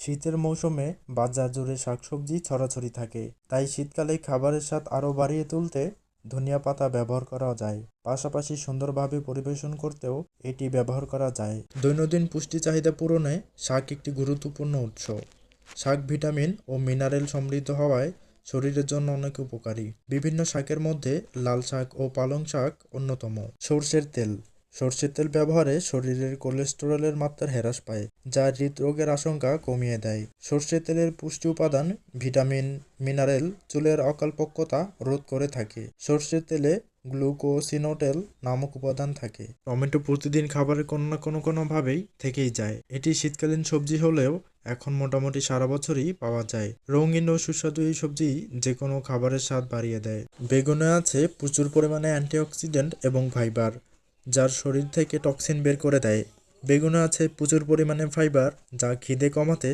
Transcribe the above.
শীতের মৌসুমে বাজার জুড়ে শাকসবজি ছড়াছড়ি থাকে, তাই শীতকালে খাবারের স্বাদ আরও বাড়িয়ে তুলতে ধনিয়া পাতা ব্যবহার করা যায়। পাশাপাশি সুন্দরভাবে পরিবেশন করতেও এটি ব্যবহার করা যায়। দৈনন্দিন পুষ্টি চাহিদা পূরণে শাক একটি গুরুত্বপূর্ণ উৎস। শাক ভিটামিন ও মিনারেল সমৃদ্ধ হওয়ায় শরীরের জন্য অনেক উপকারী। বিভিন্ন শাকের মধ্যে লাল শাক ও পালং শাক অন্যতম। সরষের তেল ব্যবহারে শরীরের কোলেস্টেরলের মাত্রা হ্রাস পায়, যা হৃদরোগের আশঙ্কা কমিয়ে দেয়। সরষের তেলের পুষ্টি উপাদান ভিটামিন, মিনারেল চুলের অকালপক্বতা রোধ করে থাকে। সরষের তেলে গ্লুকোসিনোটেল নামক উপাদান থাকে। টমেটো প্রতিদিন খাবারের কোনো না কোনোভাবেই থেকেই যায়। এটি শীতকালীন সবজি হলেও এখন মোটামুটি সারা বছরই পাওয়া যায়। রঙিন ও সুস্বাদু এই সবজি যে কোনো খাবারের স্বাদ বাড়িয়ে দেয়। বেগুনে আছে প্রচুর পরিমাণে অ্যান্টিঅক্সিডেন্ট এবং ফাইবার, যার শরীর থেকে টক্সিন বের করে দেয়। বেগুনে আছে প্রচুর পরিমাণে ফাইবার, যা খিদে কমাতে